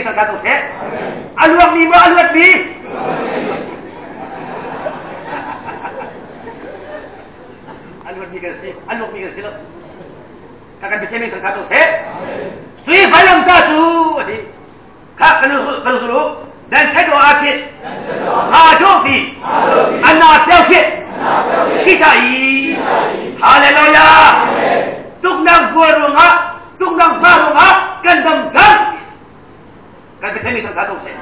ทางการตัวเสอาลวกมีบ่อาลวกมีอาลวกมีกันสิอาลวกมีกันสิแล้วการเป็นเช่นนี้ทางการตัวเสตรีไฟลำจ้าจูสิข้ากันรู้dan cedok akhir hadofi anak tauhid sitai haleluya tuknang gurunga tuknang barunga gandam gandis kan kesini tak tahu saya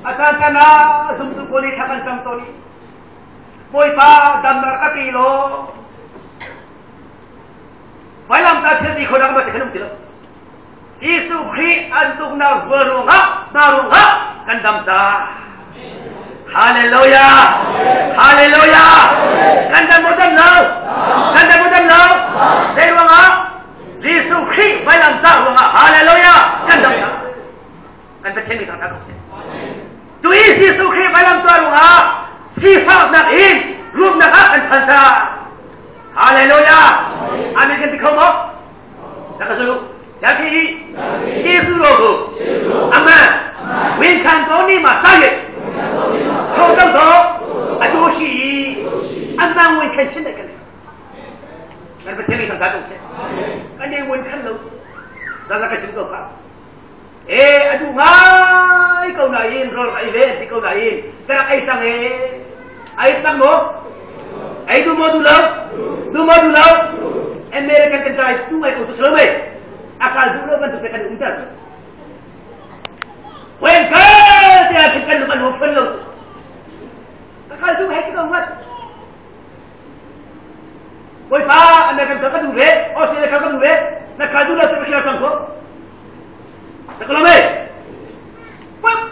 akan kana sumtu boleh sakan samtoni boy pa damar kapilo malam tak jadi kodang mati kenum tilo Yesus Kristus antuk na gurunga barunga gandam ta haleluya haleluya gandam modam now saya runga Yesus Kristus malam ta runga haleluya gandam ta kan betul tak tahu tu Yesus Kristus malam ta runga sifat nak in rup nak akan pansa haleluya amin kan dikau mo nak kasulu jadi Yesus logo aman wen kan toni masaye chodang do adoshi aman wen kan chin da kan kan betul ni tak tahu saya kan dia wen kan lo dah nak kasih kau pak aduh ngai kau lain rol kai le di kau lain kan ai sang ai tang mo ai tu modulau American kentai tu mai utus lomai akal dulu kan tu tekan untar wen ka dia tekan lupa nufel lo akal tu hai kau mat boy pa anda kan ka duwe o sile ka duwe na ka dulu tu kira tangko sekolome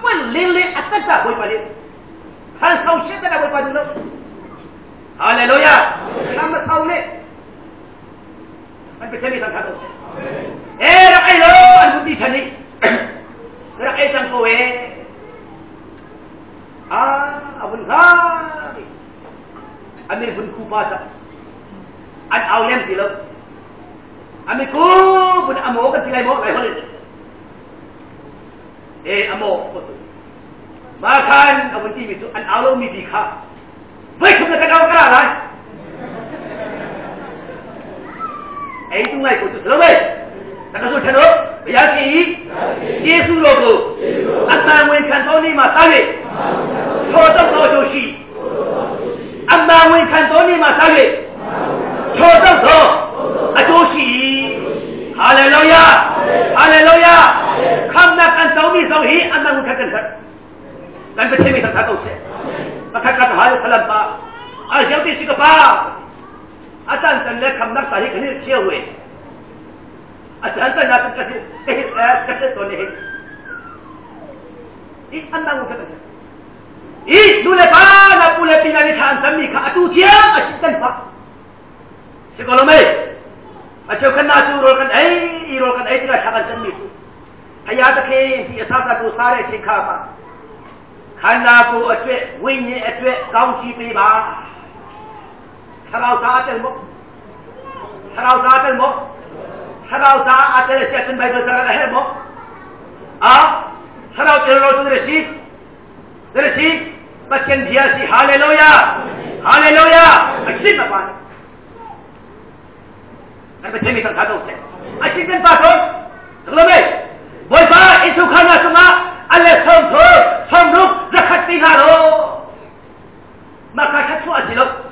wen lele atata boy pa le han sau cheta da boy pa dulu haleluya nama saule kan becami tak tahu rakai lo an budi thani rakai sang kowe abun hai amil bun ku pasa an aulem tilo amil ku bun amo kan tilai mo lai hole amo foto makan abun ti bitu an aulo mi bikha baik tu nak kau kara lai itu ngai ko tu selesai tak kasut thano yaki Yesus logo amma wen kan toni masale chodam do joshi amma wen kan toni masale chodam do adoshi haleluya haleluya khamna kan toni sauhi amma wen kan kan betul tak tahu saya maka kata hal kalam pa asyati sikapa atan tanle khamna tari kani chia hue atan tanle kasi to ne I andang kata I dule pa na pule pinani than sami kha atu tia asitan pa sekolome acho kan na tu rol kan ai tira thakan sami tu ayat ke ti asasa tu sare chikha pa khana ko atwe winni atwe kaung chi pe ba Sarau atel mo sarau atel season Bible sarau lahir mo sarau terlalu tu deresi pasien biasi haleluya ajib apa kan betul tak tahu saya ajib kan pastor selama boy pa itu khana tunga ale somruk zakat piharo maka khatsu asilo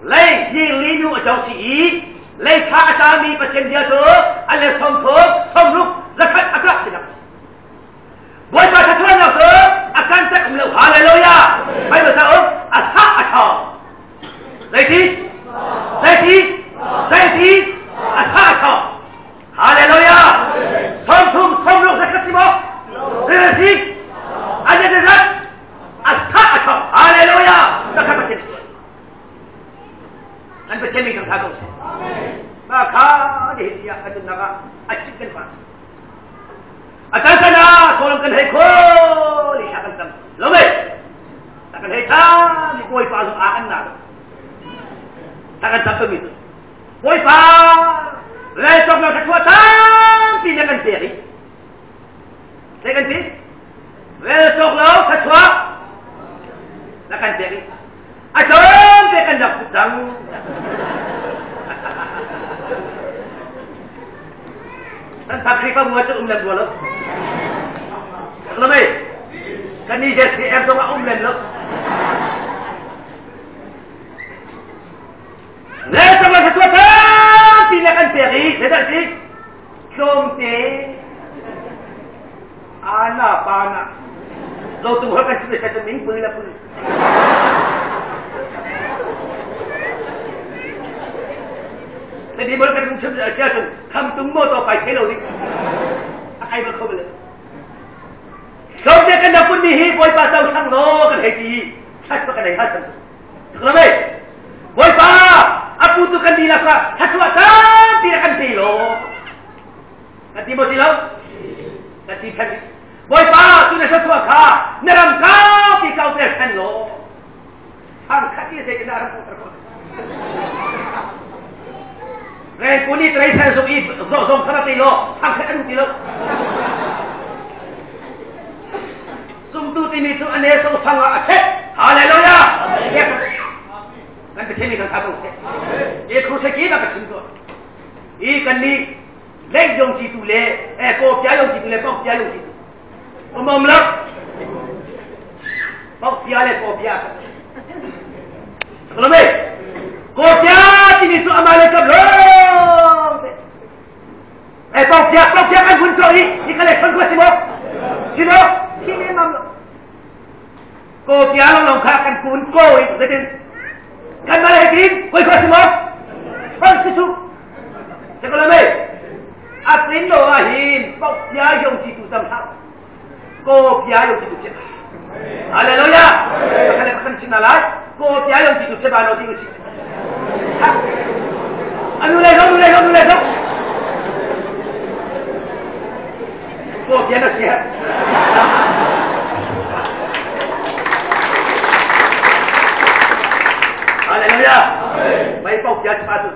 Lai yang linu atau si lai kha atami pasien dia tu ale somruk zakat akak tidak boy pa thatuan tu akan tak melu haleluya bai basau asa atha zaiti asa atha haleluya somruk zakat simo resi ada zakat asa atha haleluya zakat pasien kan betul ni tak tahu maka dia akan naga acikkan pa akan kana tolong kan heko li akan tam lobe akan heta ni koi pa su akan na akan tam itu koi pa le tok na kekuatan pinjakan teri Lekan ti. Well sok lo kacwa. Lakan ti. Acong tekan dak putang. Tan pakri pa buat umlan dua lo. Kalau mai. Kan ni jesi em tu mak umlan lo. Leta ba sa tuwa pinakan peri, sedar si. Somte. Ana pana. Zo tu hakan sudah satu minggu lah pun. Jadi boleh kan macam Asia tu, ham tunggu tu apa kilo ni? Akai berkau boleh. Kau dia kan dah pun ni, boy pasal sang lo kan heki, tak pakai dah hasan. Sekolah baik, boy pa, aku tu kan dilaksa, hasuatan dia kan kilo. Nanti mau silau, nanti kan. Boy pa, tu nak sesuatu, neram kau di kau tersen lo. Sang kaki saya kena arah terkau. Ren kuni terai saya suki zom kana tilo sampai anu tilo. Sumtu timi tu ane so sanga ache. Haleluya. Kan betini kan tahu se. Ye khusus kita kecil tu. Ikan ni leg jong situ le, ko pia jong situ le, ko pia jong situ. Umum lah. Ko pia le ko pia. Kalau baik. Ko pia timi tu amale kablo. Kau dia kan pun kau ni kalau kau gua sini mam. Kau dia long kan pun kau itu betul. Kan malah ini kau semua. Kau situ. Sekolah ni, atin lo ahin. Kau dia yang situ sama. Kau dia yang situ siapa? Haleluya. Kalau makan sinalah, kau dia yang situ siapa lo situ. Anu leh. Oh, dia nasihat. Haleluya. Baik pau dia sepatu.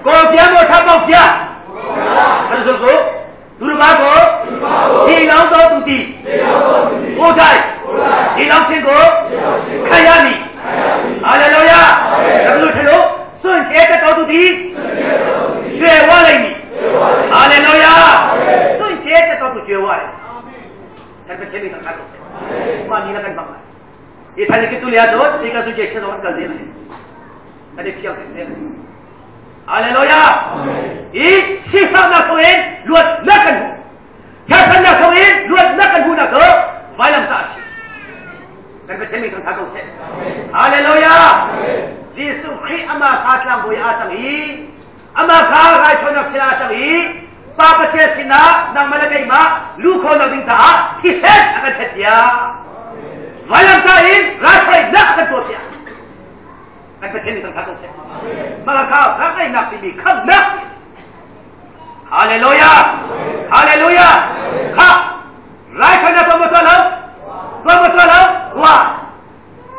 Kau dia mau tahu dia? Terus tu, dulu bago, silau tu tuti, odai, silau cengko, kayani. Haleluya. Terus. 顺节的高度低，绝望了你，哈利路亚！顺节的高度绝望，但是前面看到是，把你那个帮忙，你看你给杜利亚做，这个是节吃到很高兴了，那你需要怎么样？哈利路亚！一西方那口人论那根部，加上那口人论那根部那个，完了大事，但是前面看到是，哈利路亚！ Yesus Kristus ama katlang boy atang ama karay chonak sila atang papasya sina ng malagay ma luko na bingta hiset akan setya walang kain rasay na akan tosya nagpasin itong katong siya mga kakay na tibikang na haleluya haleluya ka rasay na pamutalaw wa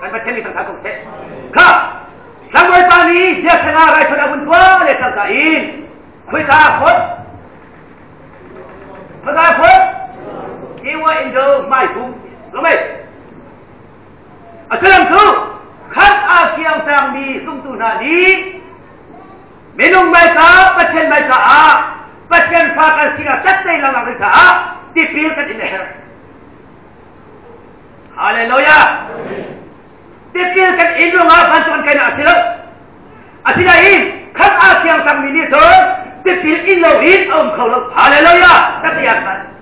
nagpasin itong katong siya ka Sampai tadi dia kena rai sudah buntua oleh sertain. Kita takut. Iwa Indo mai pun. Lomai. Asal tu kan asyam tang di sumtu nadi. Minum mereka, pasien mereka, pasien fakan sila catai lama mereka dipilkan ini. Haleluya. Dipilkan Indo ngah bantuan kena asilain kan asyam tang ini tu dipil Indoin kalau haleluya katiakan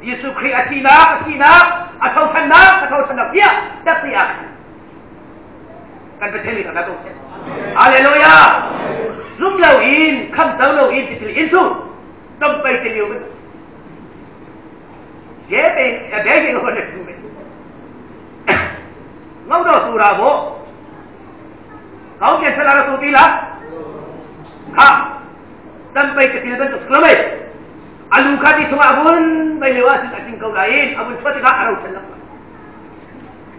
Yesus Kristus atina atau kena dia katiakan kan betul kan itu haleluya zumlauin kan taulauin dipil itu sampai teliu jadi bagi orang itu ngau dah surah bo, kau kian salah suti lah, ha, sampai ketiga bentuk selamai, aluka di semua abun, melewati kacing kau lain, abun cepat tidak arau senang,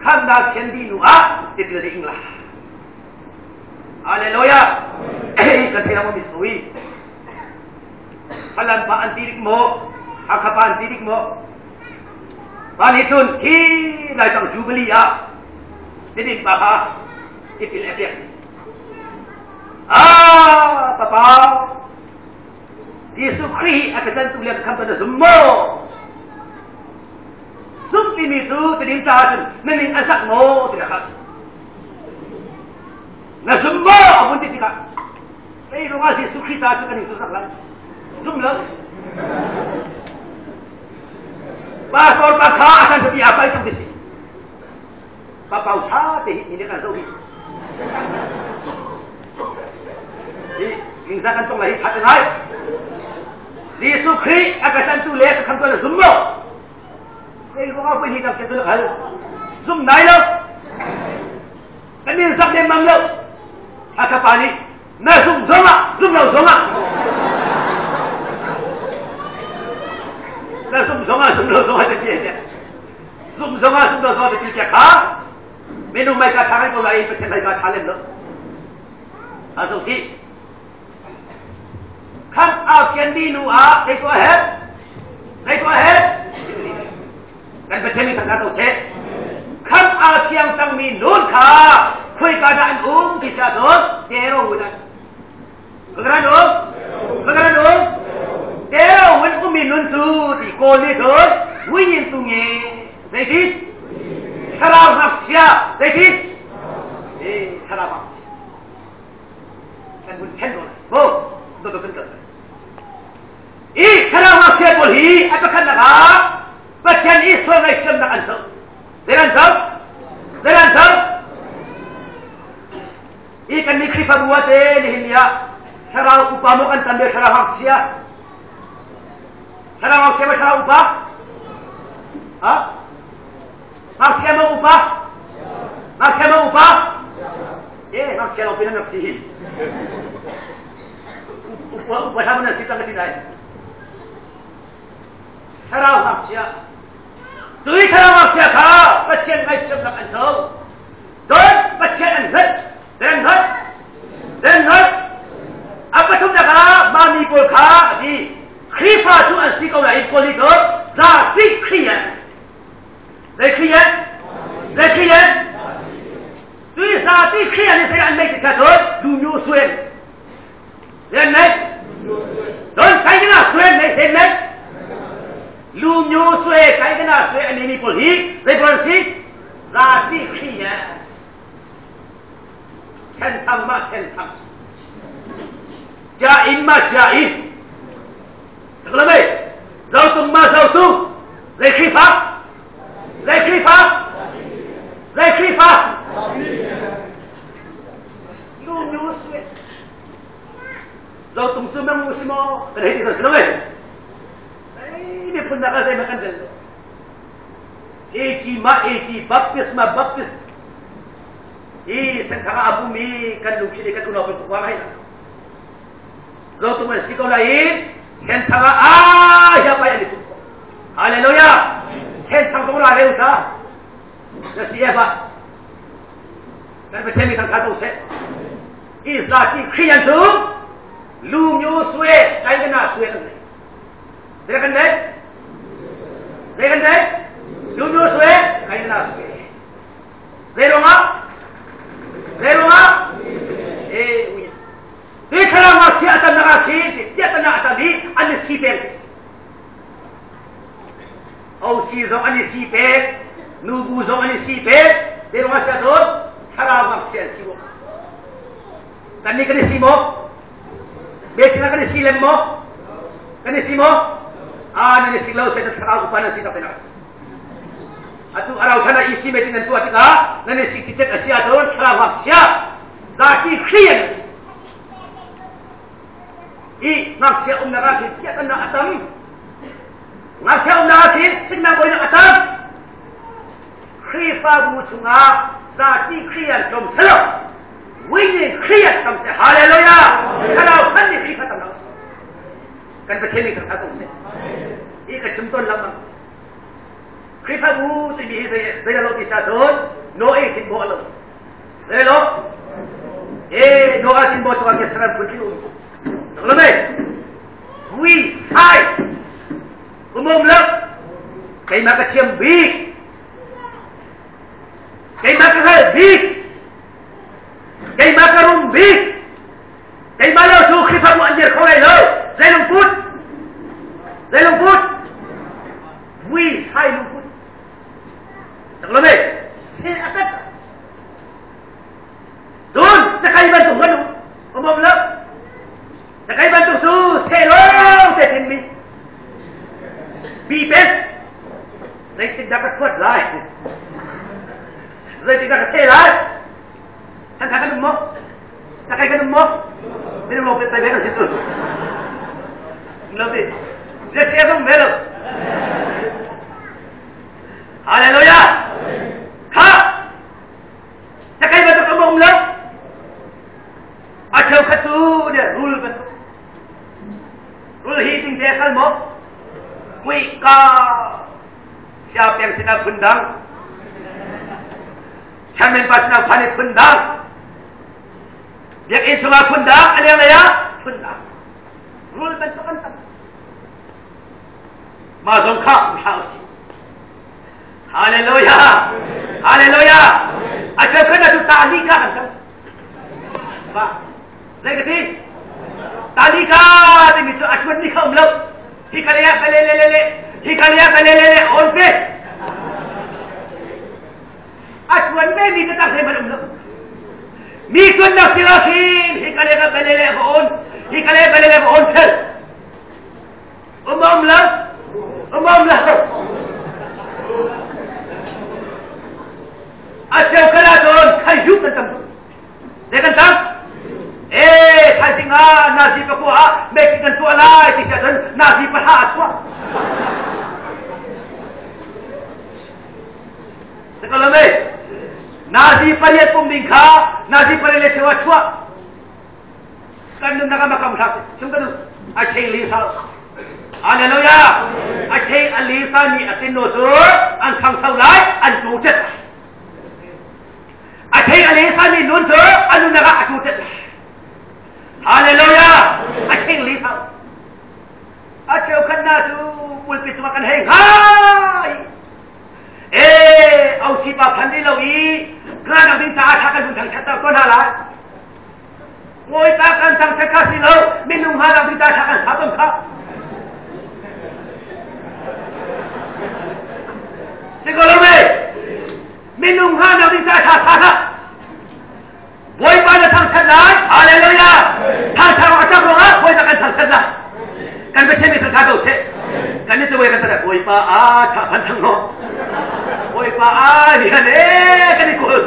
kan dah sendi nuah, dia tidak inglah, haleluya, kaya mo misui. Halan pa antirik mo, akapa antirik mo. Panitun ki lai tang jubilee ah. Jadi bapa ipil efek. Papa. Yesus Kristus akan tulis kamu semua. Sumpim itu terintah nening asak mo tidak khas. Nah semua pun tidak. Saya rumah Yesus Kristus akan itu saklan. Semua. Pastor pakar akan seperti apa itu di sini. Papa utah deh ini kan tahu. Mingsakan tong lahir hati naik. Yesus Kristus akan tulis kamu semua. Saya rumah pun hidup satu hal. Zoom naik lo. Kami sak dia mamlo. Apa panik? Nah zoom zonga, zoom lo zonga. Nah zoom zonga dia. Zoom zonga dia kah? Minum mereka tangan kau lain macam mereka talent lo. Asal si. Kan ASEAN di luar, saya go ahead. Dan macam ni tak tahu saya. Kan ASEAN tang minun kah? Kau keadaan kisah tu, tero bulan. Bagaimana? Tero bulan minun tu di koni tu, winyin tunge, jadi sarap maksya, jadi sarap maksya. Kan pun cendol, betul. sarap maksya boleh, apa kan nak? Bacan Islam nak Islam nak ansur. Zeran. Ikan ni kripa buat ni ya. Sarang upamu kan tambah sarang maksya. Sarang maksya sarang upah? Maksya mau upah? Maksya mau pinang maksih. Upah sama nasi tangga tidak. Sarang maksya. Tui sarang maksya kah? Bacan Islam nak ansur. Bacan dan apa tu nak mami bolka di kripa tu asli kau lah ikut itu zati krian tu zati krian ni saya ambil di satu dunia suen dan naik don kaya kena suen naik sen dunia suen kaya kena suen ini boleh revolusi zati krian sentang. Jain. Sekolah baik. Zautu. Zai krifa. Lu nyuswe. Zautu tu memang semua. Kena hiti sekolah baik. Ini pun nak saya makan dulu. Eci baptis. Sentara abu mi kan luki dekat ulah bertukar lain. Zautu masih kau lain, sentara siapa yang ditukar? Haleluya. Sentara semua ada usaha. Nasi apa? Dan macam ni tak satu set. Izaki krian tu, lu nyuswe, kaya kena suwe kan? Silakan deh. Lu nyuswe, kaya kena suwe. Zero ngah. Dia kalau masih akan nakasi, dia tak nak tadi ane sipel. Si zong ane sipel, nubu zong ane sipel, dia masih ada kalau masih sibuk. Kani sibuk, betul kani silem mo, kani sibuk, nani silau saya terang upana sih tak penas. Atu arau thana isi metin nanti atika nane sikit asia don khara maksya zati khiyan maksya umnaga kia tanah atam maksya umnaga sinna boina atam khifa mutunga zati khiyan tom selo wini khiyan tom se haleluya kalau kan ni khifa tam laus kan baceni kan atum se ika chumton lamang Kripa bu tu bihi saya lo kisah tu, no tin bo lo. Lelo, Noa tin bos orang Israel pergi. Sebelumnya, we sai, umum lep, kay makaciyam big, kay makahal big, kay makarum big, kay malaw tu kita mo anjir kolay lo, zay lungkut, we sai lungkut. Sebelumnya, saya akan doon, nakaiban to gano, umum lep. Nakaiban to tu, selong tetin mi. Bipet, saya tidak kesuat lah. Saya tidak keselah. Saya tak kenal mo, minum mo peta beres itu. Nanti, dia siapa melo. Haleluya. Ha, nakaiban to umum lep. Acau katu dia rule katu. Rule heating dia kan mo. Kuika siapa yang sedang pendang? Chairman pas nak panik pendang. Yang itu mah pendang, ada yang lain pendang. Rule bentuk kan. Mazon kah usaha. Haleluya. Haleluya. Acau kena tu tali kan? Pak. Saya kata, tadi kan itu acuan ni kau belum, hikaliya pelelele, on pe, acuan pe ni tetap saya belum. Mikun nak silakin, hikaliya pelelele on sel, umam lah, acau kena don kayu kentam, dia kentam. Hai singa nasi pakua, mekikan tua lai tisadan nasi pahat tua. Sekolah me, nasi pariat pembingka, nasi pariat tua. Kan nak makam khas, cuma aceh lisa. Haleluya, aceh lisa ni atin nosur, an sang saulai, an tujet. Aceh lisa ni nosur, anu naga tujet. Haleluya, acing lisa. Acau kena tu pulpit makan hai. Au siapa pandai lawi, kerana minta akan bintang kata kau nalar. Moi takkan tang terkasih lau, minum harap minta akan sabun kah? Sekolah me, minum harap minta akan sabun. Boy pada tang terlah, haleluya. Tang macam orang, boy takkan tang terlah. Kan macam ni terkadau se. Kan itu boy kata, boy pa tak pantang no. Boy pa dia ni kan ikut.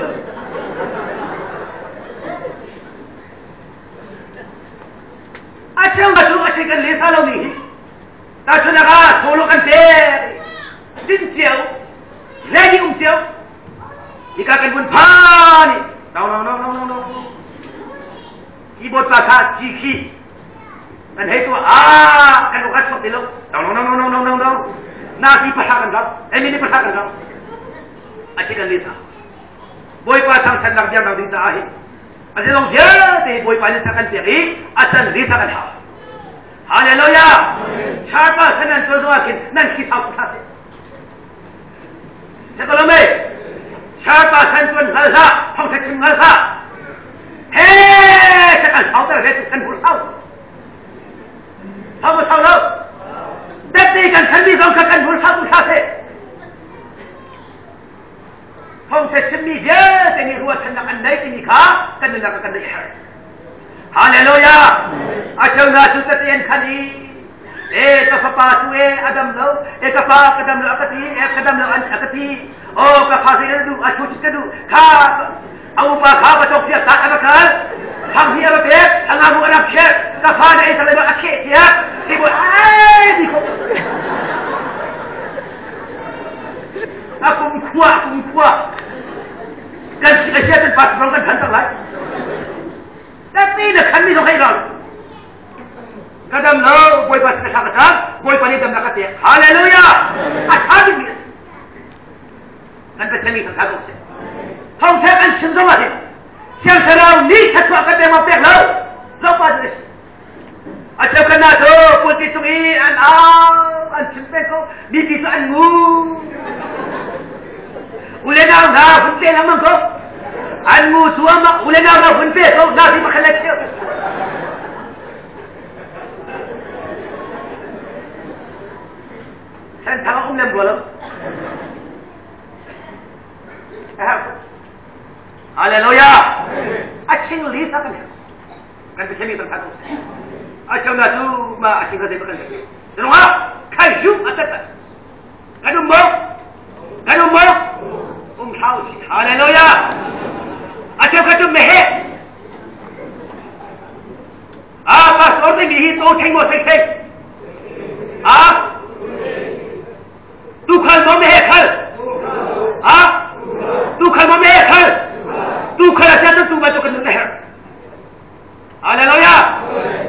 Acang kan lesa lo ni. Tak cuma solo kan ter. Jinjau, lagi jauh. Jika kan pun pani. No. Ibu tak ciki. Dan itu kan ukat sok dulu. No. Nasi pasakan kau. Ini pasakan kau. Acikan lisa. Boy pasang cendang dia nak minta ahi. Asyik long dia, tapi boy pasang cakap dia asan lisa kan hal. Haleluya. Siapa senan tujuakin nan kisah putasi. Sekolah me. Siapa santuan ngalsa, pangkacim ngalsa. Cakap saudara itu kan bersau. Sama saudara. Tapi kan kami sangka kan bersau kasih. Pangkacim ni dia, ini ruas cendakan naik ini kah, kan cendakan naik. Haleluya. Acau nasi ketian kali. Kapapatu adam lo, kapak adam lo akati, kadam lo akati. Oh, kapasir itu, acuci itu, kap, awak kap atau dia tak apa kan? Ham dia apa? Hangamu anak siapa? Kapana itu lebih akik dia. Sibuk, di Aku kuat. Dan siapa pas berangkat hantar lagi. Tapi dah kami tu kairan. Kadam lo, boy pas kata, boy pani dam nak kata. Haleluya. Atas kan bersemi kata kau. Hong kan cendera dia. siang serau ni satu akan tema pek lau lepas ni acap kena tu putih tu an cempek ko di pisu an ngu ule na funte namang ko an ngu suama ule na funte ko nasi makan leceh sen tawak lem bolam haleluya acing lisa kan bisa ni terkatu acing na tu ma acing kasi makan terus kayu atas kadung mo house haleluya acing katu mehe pas orang ni tu tengok sek tu khal mo mehe khal tu khal mo mehe khal tu khal aja tu masuk ke leher haleluya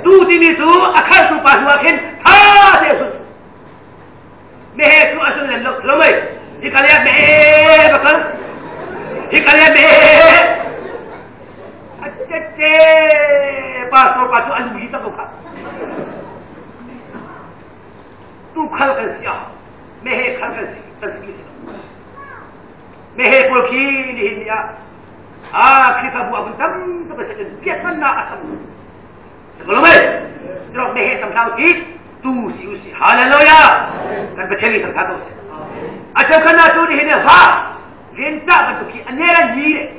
tu sini tu akal tu pas makin Yesus mehe tu asal lelok ramai dikalian mehe bakal dikalian mehe acece pastor alu kita kau tu khal kan siapa mehe khal kan siapa mehe polki ni dia kita buat bentam kepada dia mana akan sebelum terus mehe tentang si tu si haleluya kan berceri tentang tu acap kena tu ni dia minta bentuki aneran ni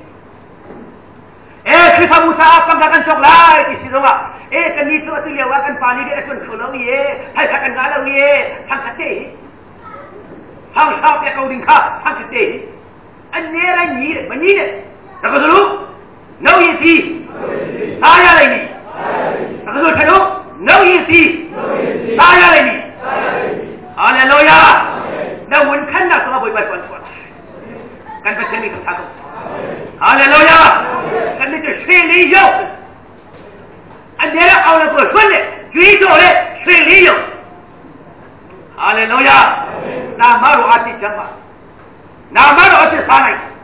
kita Musa apa akan coklat di sini rumah kan ni suatu lewakan pani dia akan kalau ye hai akan galau ye hang kate hang siapa kau dingka hang kate aneran ni mani Aku dulu, no yeti, saya lagi. Aku dulu cakap, no yeti, saya lagi. Haleluya. Dah unkan nak semua boleh buat. Kan betul ni kata aku. Haleluya. Kan itu seliyo. Anda awak boleh buat, jadi boleh seliyo. Haleluya. Nama rohati jamba, nama rohati sanai.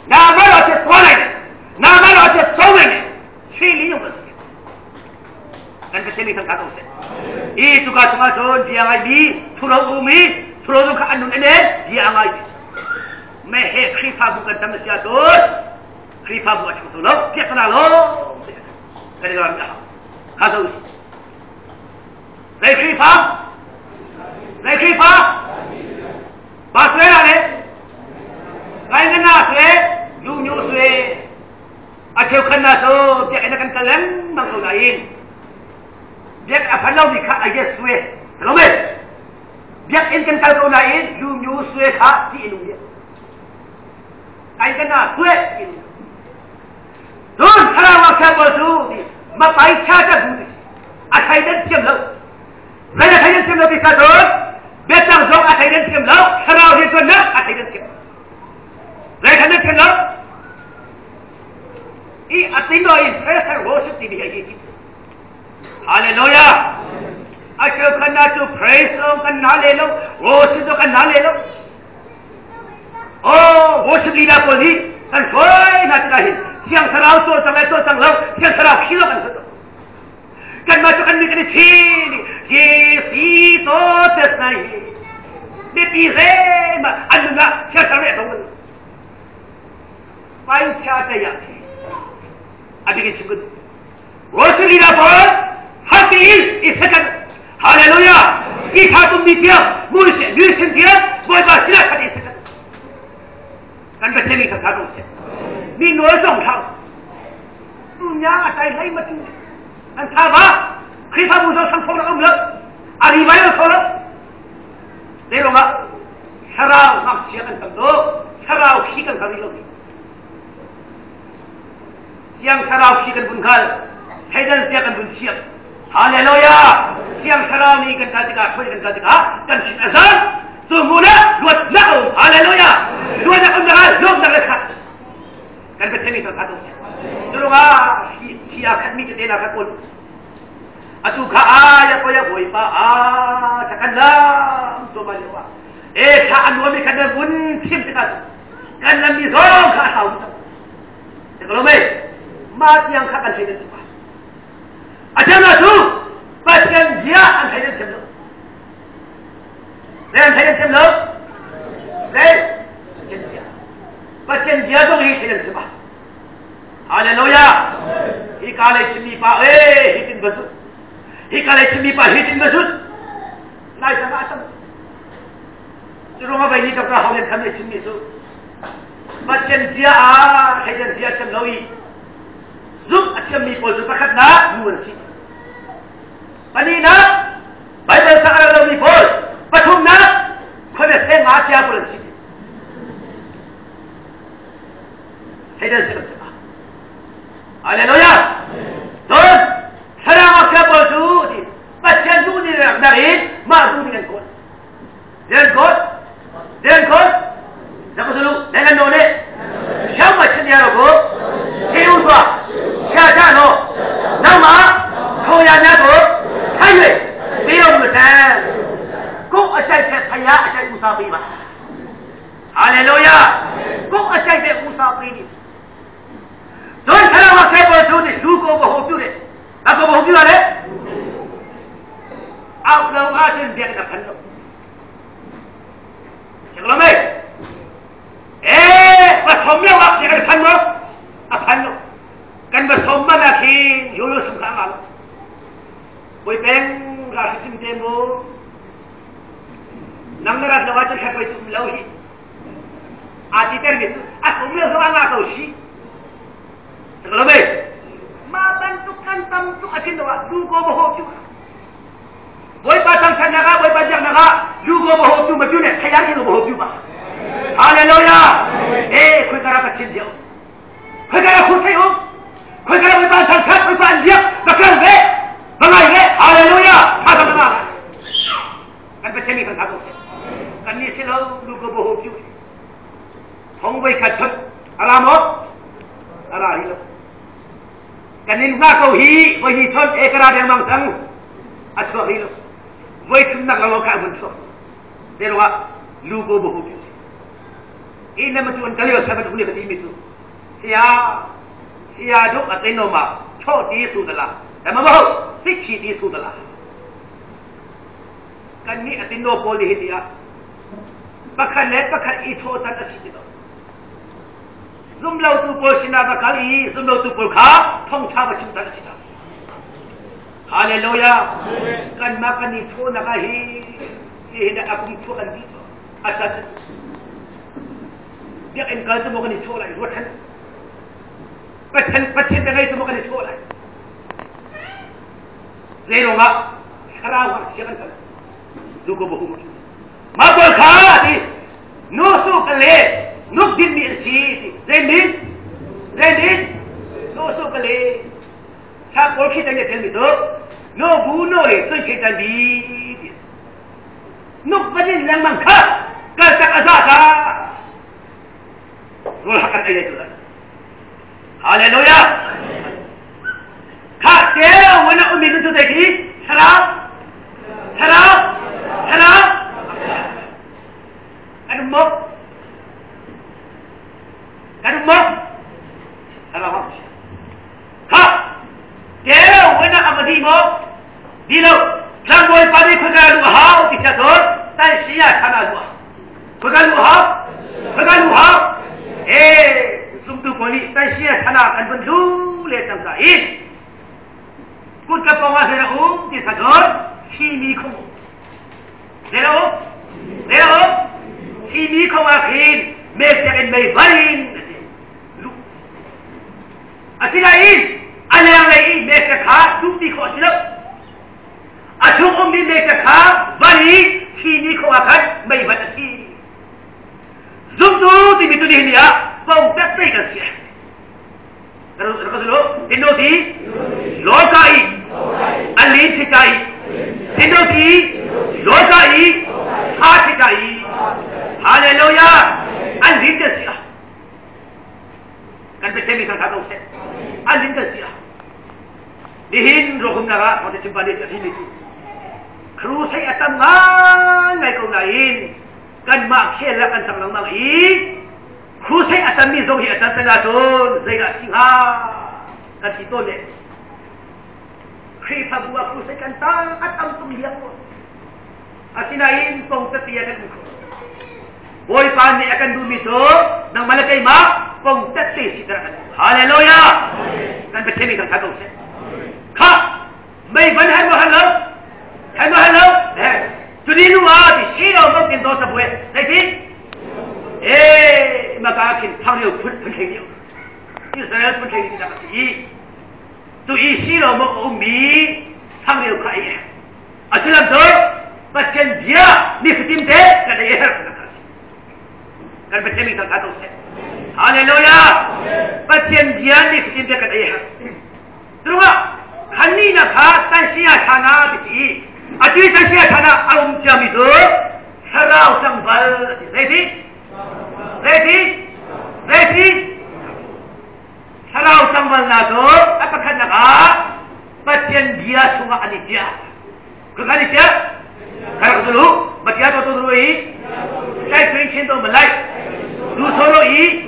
Nama rohati tuan, nama rohati tuan, sini yang bersih. Kan kecil kan kata usai. Itu kata macam dia ngaji, surau umi, surau tu kan ini dia ngaji. Meh khifah bukan tamasya tu, khifah buat macam tu loh, dia kenal loh. Kan dia orang dah, kata usai. Saya khifah, basrela ni. Kain kena swe, junyu swe. Acap kena tu, dia kena kan kalam mangkau lain. Dia apa lau dikah aja swe, tahu tak? Dia kan kalau lain, junyu swe kah di inu dia. Kain kena swe. Tuh, kalau waktu bertu, mapai cara budis. Atai dan cium lau. Saya atai dan cium lau bisa tu. Betang zong atai dan cium lau. Kalau dia tu nak atai dan cium. Lain kena kena. Atindo pressure worship di dia ini. Haleluya. Asal kena tu praise kena lelo, worship tu kena lelo. Oh, worship lidah poli kan soy nak lahir. Siang serau tu sampai tu sang lau, siang serau kilo kan tu. Kan macam kan ni sini, si to tesai. Bepize, anu nak siang serau tu. Panca daya. Adik sebut. Rasul pun hati isakan. Haleluya. Kita pun dia, murid dia, boleh bersilat hati isakan. Kan betul ni kata tu. Ni nuai dong tahu. Dunia ada lain macam. Kan apa? Kita musuh sampai orang umlah. Ari bayar kalau. Tengok. Sarau nak siakan tentu. Sarau kikan kami lagi. Siang sarau kikan bunkal, hedan siakan bunsiap. Haleluya. Siang sarau ni kan katika, dan azan tumula luat lau. Haleluya. Luat nak umrah, luat nak lekat. Kan betul ni tak tahu. Tolonglah siakan ni kita nak pun. Atu kaya koya boy pa cakaplah tu balik. Saan wami kan bun tim kita. Kan lam ni zong ka tahu. Sebelum mati yang kakan saya tu. Ajar lah tu, pasien dia an saya cemlo. Saya saya cemlo, saya dia. Pasien dia tu ini saya cemlo. Haleluya. Ikalai cumi pa, hitin besut. Ikalai cumi pa, hitin besut. Naik sama atam. Curung apa ini tak kau yang kami cumi tu. Pasien dia hitin dia cemloi. Zoom cumi pol tu pakat na nuan si. Pani na, Bible sa araw ni pol. Patung na, kau dah sen mati apa pol si. Hitin dia cemlo. Haleluya. Tuhan, salamat sa Tuhan. Pasien tu ni dari madu dengan kot. Dengan kot, dengan kot. Nak sulu, dengan none. Siapa cendera ko? Siuswa, siapa no? Nama, kau yang aku, saya. Biar mutan. Kau acai payah, acai musafir bah. Haleluya. Kau acai musafir. Tuhan salamat saya bersuci, luka berhubung ni. Aku berhubung ada. Aku lalu asyik dia kena pandang. Cakap lagi. Bersomnya waktu dia kena pandang. Apa pandang? Kan bersomnya lagi, yoyo suka malu. Boy peng, rasa cintamu. Nang nerat lawajan kau itu melawi. Ati tergitu. Aku melihat orang aku sih. Kalau baik, mabantukan tamtu akin doa, dugo bohong juga. Boy pasang sanaga, boy pajak naga, dugo bohong juga, macamnya, kaya ni bohong juga. Haleluya. Kau cara kecil dia, kau cara khusai ho, kau cara boy pasang kat, boy pasang dia, bakal be, bangai be, haleluya, pasang naga. Kan macam ni kan aku, kan ni selalu dugo bohong juga. Hong boy kacot, alamot, alah hilang. Kanin nga kau hi, boy hi thon ekara deng mang tang, aswa hilo, boy tun nak lawan kau bunso, deruah lugo bohong. Ini macam kalian sahabat punya ketim itu, sia dok ateno ma, choti sudalah, tapi mahu fiksi di sudalah. Kani ateno boleh dia, pakai net pakai itu tak asik itu. Zumlau tu pol sinaba kali, zumlau tu pol kha, thong chaba cinta sila. Haleluya. Kan makan itu nakahi, tidak aku itu andi tu. Asal dia engkau tu makan itu lagi, bukan? Pacen dengan itu makan itu lagi. Zero ngak, kerawan siapa kan? Lugu bohong. Mabul kha di, nusuk le. Nuk din mi si Zendin no so kale sa por kita ni tell do no bu no le so kita di nuk badin lang mang kha ka tak azata wala kan ayat tu haleluya kha te wana umid tu dekhi harap anu mo Kan mak, apa? Kah? Dia mana amadi mo? Dilo, jangan boleh panik pegang luar, bisa dor, tapi siapa sana luar? Pegang luar. Sumtu poni, tapi siapa sana kan bendu lesang kain. Kut kapawa saya di sador, sini kamu. Lelo, sini kamu akin, mereka yang baik. Asilain, ada yang lain mereka kah, tuti kau silap. Asum ni mereka kah, bari sini kau akan maibatasi. Zoom tu itu dia, bau tak terus ya. Terus dulu, Indosi, lokai, alin citai, Indosi, lokai, citai. Haleluya, alin citai. Kan macam ni kan kau set. Alin sia. Dihin rohum naga pada simpan dia ini tu. Kru saya atam ngai kau lain. Kan mak khela kan sang nang i. Kru saya atam ni zohi atam tengah tu. Saya singa. Kasi to ne. Kripa buah ku sekantang atam tu lihat ko. Asinain kong tatiyakan ko. Boy pani akan dumito ng malakay ma kong tati sitrakan. Hallelujah! Dan bercemi kang kagong se. Ka! May banhan mo halo? Halo? Tudi luwa di sino mong kinto sa buhay. Lagi? Makakin pangyo punhengyo. Israel punhengyo na kasi. Tu sino mo umi pangyo kaya. Asilam to? Bacaan dia ni fitimte kada yeher kasi. Kan bercemi kang kagong se. Hallelujah! Bacaan dia ni fitimte kada yeher. Terus kanina ka tansiya thana bisi. Ati tansiya thana alum jam itu harau tangbal. Ready? Harau tangbal na to apakah naka bacaan dia sunga anija. Kekanija? Kalau dulu baca tu dulu ini, saya pengen tu melai, dulu solo ini,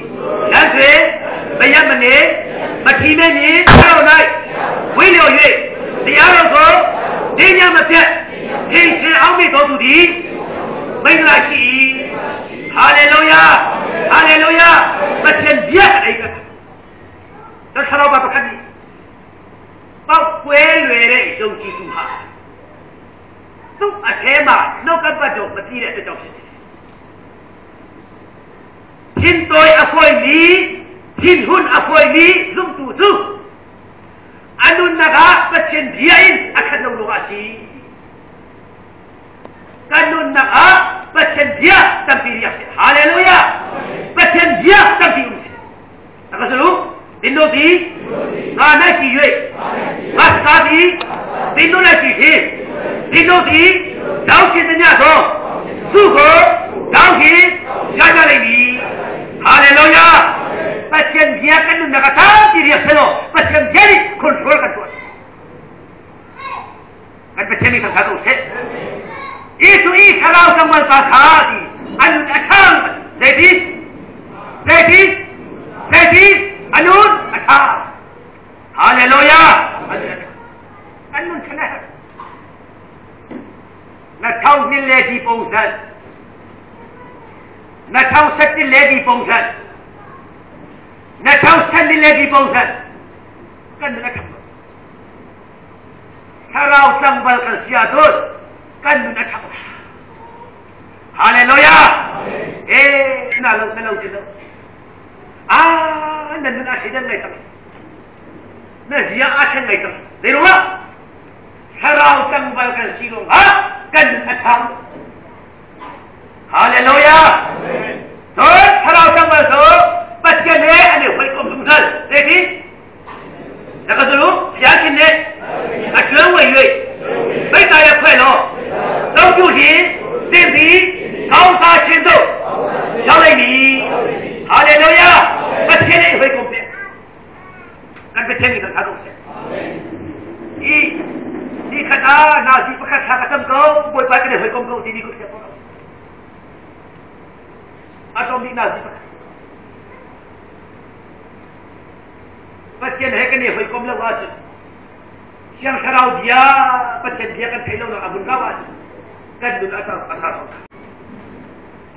dan tu, banyak mana, baca ni, kalau naik, wilio ye, dia orang tu, dia macam, dia awak tu tu di, mengelasi, haleluya, macam dia ayat. Dan kalau bapa kami, bapa kuel were jauh Tuhan. Tu akema no kapajo matire te jok jin toy afoi ni jin hun afoi ni zum tu anun naga pacen diain akan no lokasi kanun naga pacen dia tapi ya haleluya pacen dia tapi us nakasulu dinodi ngana ki yue ngastadi dinula ki he Dinodi, daun kita so, suho, daun kita jaga lagi. Haleluya. Pasien dia kan nakata diri selo, pasien dia ni kontrol kan tuan. Kan pasien ni satu set. Itu kalau sama sakadi, anun akam, jadi, anun akam. Haleluya. Anun kena. Natau ni lagi pungsan, natau set ni lagi pungsan, natau set ni lagi pungsan. Kan nak kalau tambal kasiatun, kan nak haleluya. Nalau jenuh. Nanti nak sidang lagi tak? Nasihat akan lagi tak? Di rumah. Kalau tambal kasiatun, kan akan haleluya Tuhan harau tambah tu baca ni ada hukum tunggal ready nak dulu yakin ni akan wei baik saya kuat lo juji demi kau sah cinta jalan ni haleluya baca ni hukum dia kan baca ni kan harus Ni kata nasi pekat khatam kau, boleh pakai ni hukum kau sini kau siapa kau? Atau ni nasi pekat? Pasien hai ni hukum lawas. Siang kerau dia, pasien dia kan thelo nak abun kawas. Kan dulu asal.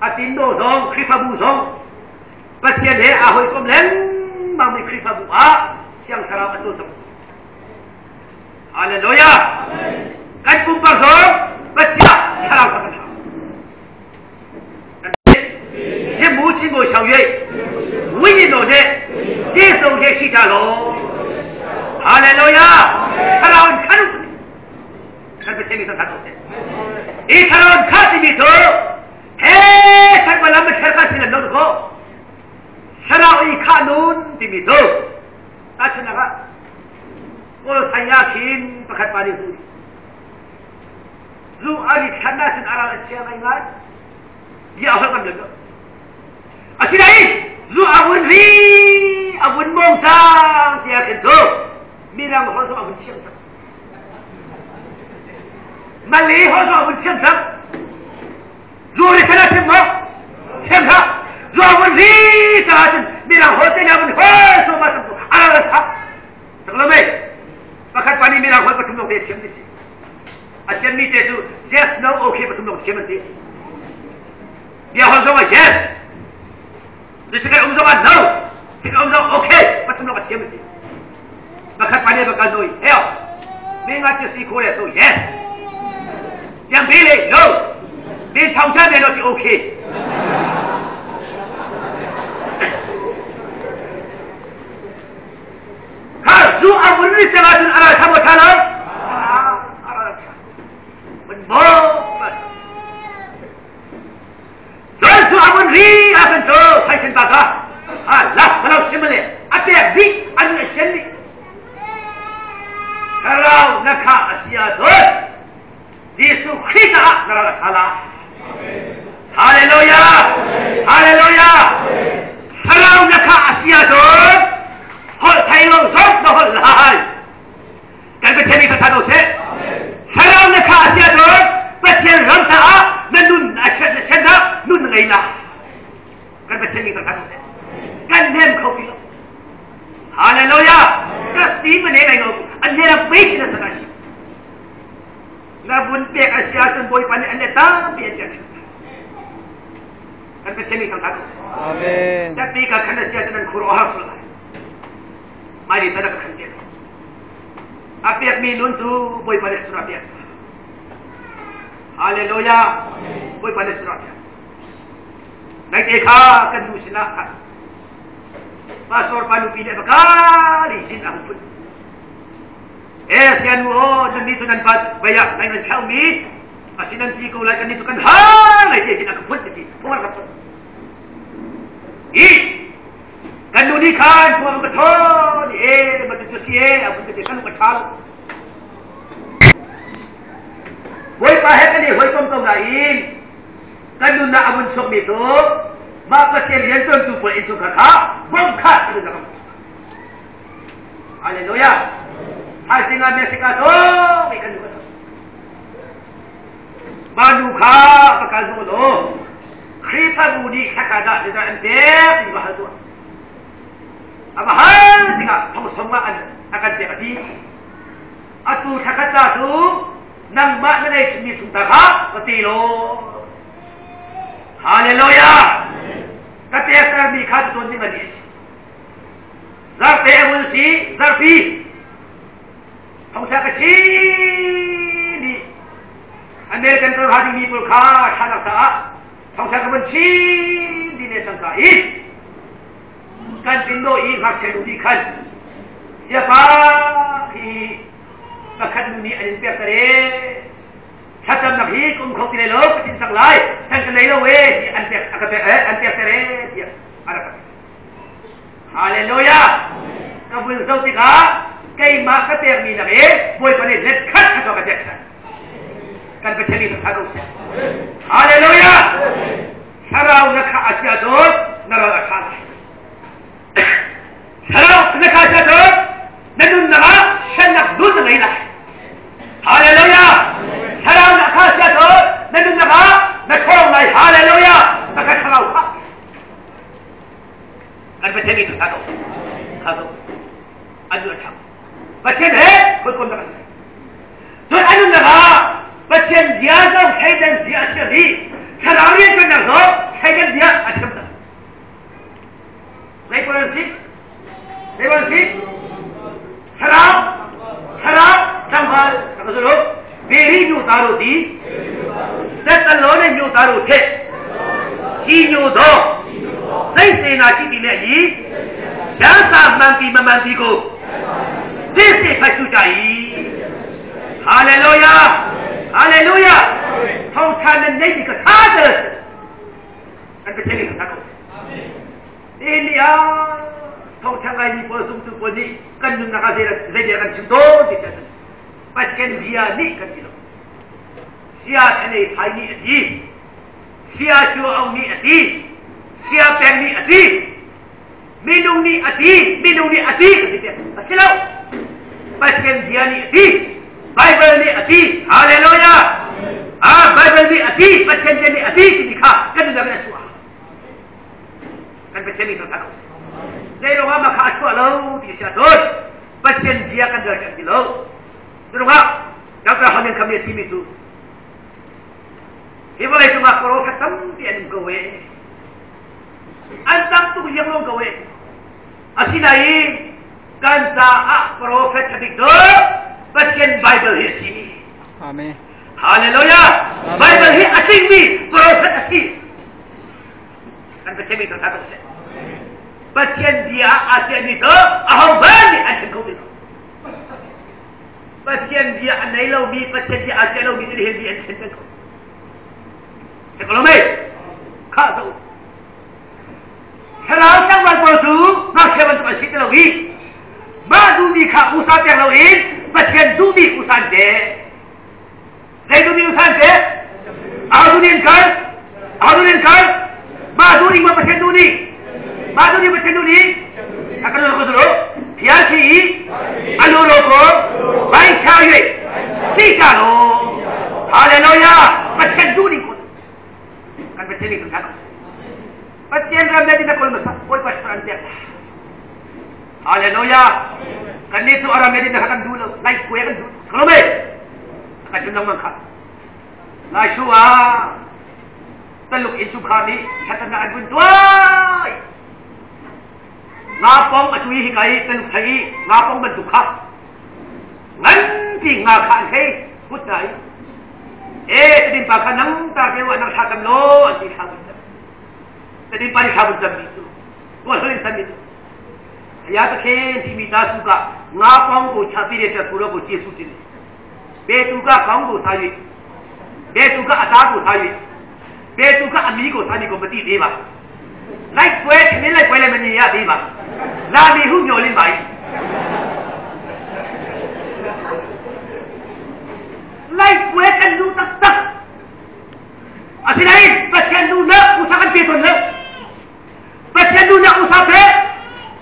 Atindo dong, krifabu dong. Pasien hai hukum lem, mami krifabu siang kerau atul dong. Haleluya. Kan kumpul so, baca kalau kata. Si muci mo xiao yue, wei lo de, jie shou jie xi jia lo. Haleluya. Kalau kan baca ni tak tahu se. Kalau kan ni tu, kan malam bersyarikat sinan lo ko. Kalau kanun ni tu, macam apa? Kalau saya yakin pakat pada Zu ari sana sin arah siapa ingat dia orang kan jaga asyik Zu awun mongtang dia kento mirang hoso awun siapa mali hoso awun siapa Zu ari sana siapa Zu awun tahasin mirang hoso awun hoso masuk arah siapa ปฐุมลงเทียมนี่สิอาจารย์มีแต่ดู yes no okay ปฐุมลงเทียมมันทีเดี๋ยวองค์ว่า yes ดิฉันก็องค์ว่า no ที่องค์ว่า okay ปฐุมลงเทียมมันทีมาขัดปัญหาประกันโดยเฮ้ยไม่งั้นจะสิโคเลย so yes ยังไม่เลย no นี่ทำใช่ไหมเราที่ okay ข้าสู้อาวุธนี่จะมาถึงอะไรทำกับข้าเลยมันบอกส่วนสู้อาวุธนี่อาเป็นโตใช้สินปากอ่ะลับเราเชื่อมันเลยอาเทียบดีอันนี้เช่นนี้เรานักข่าวอาเซียโดยยิสุคริสต์นั่นแหละสัลลัลฮาเลลูยาฮาเลลูยาเรานักข่าวอาเซียโดยหดไทยลงซบต่อหดลายกันเป็นเทมิกท่านโอเซ่เรานักข่าวอาเซียโดยประเทศรัมตานั่นนุ่นอาเซียนเช่นนั้นนุ่นไงล่ะกันเป็นเทมิกท่านโอเซ่กันเนมเขาพิโลฮาเลลูยาก็สีมันเองไงเนาะอันนี้เราไม่ใช่สักการะเราบุญเปียกอาเซียนบอยปันอันนี้ตาเปียกจังกันเป็นเทมิกท่านโอเซ่อาเมนแต่ปีกับขันอาเซียนนั้นคุรอฮาสุลไลไม่ได้ตั้งขันเดียวอาเปียกมีนุ่นทูบอยปันสุราเปียกฮาเลลูยาบอยปันสุราเปียกนักเอกากันดูสินะPastor panu pindah bekali sin ampun. Sian mo dan itu dan pat bayak dengan Xiaomi. Asinan ti ko lai kan itu kan lai ti sin ampun ti. Puan kapso. Kan duni kan puan betul. Betul si ampun ti kan betul. Boy pahet ni boy kom kom lain. Kan duna ampun sok itu. Maka siang tu pun itu kakak bongkar itu dalam. Haleluya. Hasilnya mesika tu ikan juga. Manuka bakal dulu. Kita budi kakak tidak entek di bahal tu. Apa hal tidak kamu semua akan terjadi. Atu kakak tu nang mak naik sini suntaka betilo. Haleluya. Tapi akan dikhat tuan dengan ini. Zarpe evolusi, zarpi. Kamu saya kecil ni. American terhadap ni pulka, sanak tak. Kamu saya kebencil di nesangka ini. Kan pindo ini hak sedudikan. Siapa ini? Bahkan dunia ini biasa. Kata Nabi kum kau tidak lalu kecil sanglai, sangat lalu antek seret dia. Ada. Haleluya. Kabul zautika, kay makater ni Nabi, boy panik letkat atau kajaksan. Kan berceri terus. Haleluya. Harau nak asyador, narau asal. Harau nak asyador, nadun nama, syanak dun ngailah. Haleluya. Harau nak kasih tu, nanti nak korang naik. Haleluya. Nak kalau tak, kan macam itu satu. Adu macam, macam ni, kau nak. Tu adu nak, macam dia tu kaitan dia ceri. Kalau dia tu nak tu, kaitan dia macam tu. Naik pun sih, harau, sambal, apa suruh? Beri nyu taruh di, dan telurnya nyu taruh ke, ci nyu do, saya nasi di lagi, jangan mampi memampiku, jadi pasujai, haleluya, haleluya, kau tanam ni dikatakan, kan bercakap terus, ini kau tanam ni posum tu poni, kan nak kasih saya akan sentuh di sana. Macam dia ni kan tidak. Siapa ni hai ni adi, siapa jual ni adi, siapa ni adi, minum ni adi kan tidak. Asal macam dia ni adi, Bible ni adi, haleluya. Bible ni adi, macam dia ni adi kita kan tidak ada suah. Kan macam ni kan terus. Saya orang makan suah lalu di sana. Macam dia kan dah jadi lalu. Terus Dr. Honen kami tim itu. Ibu itu mak profet tampian gawe. Antam tu yang lo gawe. Asinai kanta profet habis tu bacain Bible sini. Amin. Haleluya. Bible hi ating ni profet asih. Kan baca itu tak tahu. Bacain dia ating itu aham bani ating kau itu. Bacain dia anai lau bi bacain dia ating lau bi dia dia ating kau. Sekolah mai. Kau tahu. Kalau jangan bersu, nak siapa tu masih lau bi. Madu bi kau usah yang lau in, bacain tu bi usah deh. Saya tu bi usah deh. Adunin kan. Madu ni apa bacain tu ni? Madu ni bacain tu ni. Akan lo kau Biar ki, anu roko, baik cahaya, tiga lo. Haleluya, bacain tu ni. Kan bacain ni kan tak. Bacain ramai di nak kolom besar, koi pas perantian. Haleluya. Kan itu orang Medina akan dulu, naik kue kan dulu. Kalau baik, akan senang mangkak. Naik suah, teluk itu kami, kata nak adun tuai. Ngapong atui hikai teluk hai, ngapong bentukah. Nganti ngakan hai, putai. Tadi pakai nang tak dewa nang sakam lo, anti sabun. Tadi pakai sabun itu. Boleh tadi. Ya tak kena timita suka ngapong ko capi dia pura ko Yesus ini. Betuka kaum ko sayi. Betuka ata ko sayi. Betuka amigo sayi ko beti deba. Like kue ni like kue le meni ya deba. La mi hu nyolin bai. Like kue kan du tak. Asinai pasien du na usahakan beton na. Pasien du na usahakan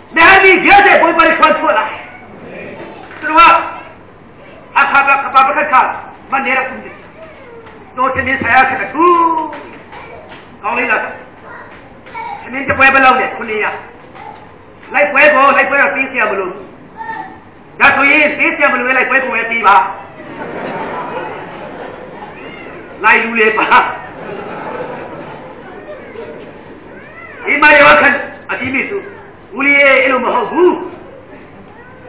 Nabi jadi boleh balik suatu lah. Terus, apa kan? Mana pun dis. Nota ni saya kena tu. Kau ni lah. Ini tu boleh belau ni, kuliah. Lai boleh pisi yang belum. Dah suin pisi yang belum lai boleh tiba. Lai dulu apa? Ima yawakan adimi tu. Uliye elu mahu.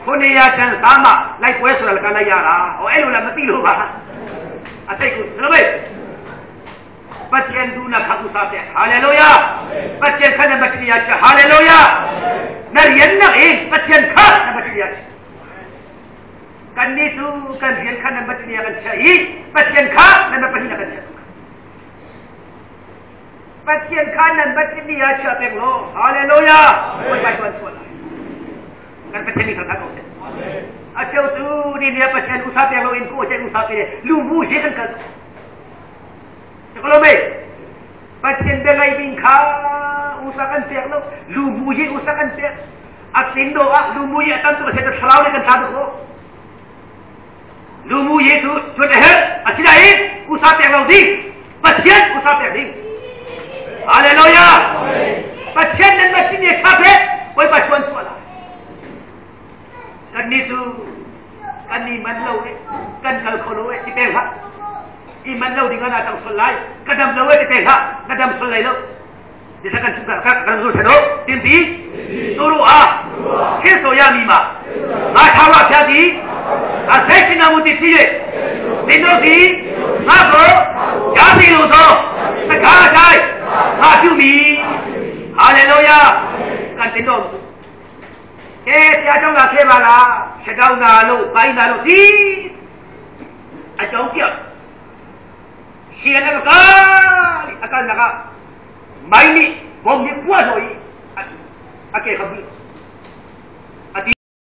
Kuni ya kan sama, like kue sural kana yara. O elu la mati lu ba. Atai ku selawe. Pasien duna kaku sate. Haleluya. Pasien kana mati ya cha. Haleluya. Narian na pasien kana mati ya cha. Kan itu kan dia kana mati ya kan cha. Pasien kana mati ya kan cha. Pasien kanan baca dia siapa lo, haleluya, boleh baca tuan. Kan pasien ni kan kau sen. Acau tu ni dia pasien usah yang lo inko, pasien usah dia, lubu je kan. Kalau baik, pasien belai bingka, usahakan pihak lo, lubu je usahakan pihak. Asindo lubu je akan tu pasien terserau dengan satu lo. Lubu je tu dah, asilai usah yang lo di, pasien usah yang di. Haleluya. Pasien dan mesin yang capek, boleh basuhan suara. Kan itu, kan iman lau, kan kalau di pihak. Iman lau dengan atau selai, kadang lau di pihak, kadang selai lau. Disakan juga kadang lau terus, tinti, turu seso ya mima. Atawa jadi, asesi namu titiye, tinoti, apa, jadi luso, sekarang. Hajumi, haleluya, kan tindom. Tiada orang kebala, sedau nalu, bayi nalu di, ajong tiap. Siapa akan nak, bayi ni, bom ni kuat lagi, akai khabis.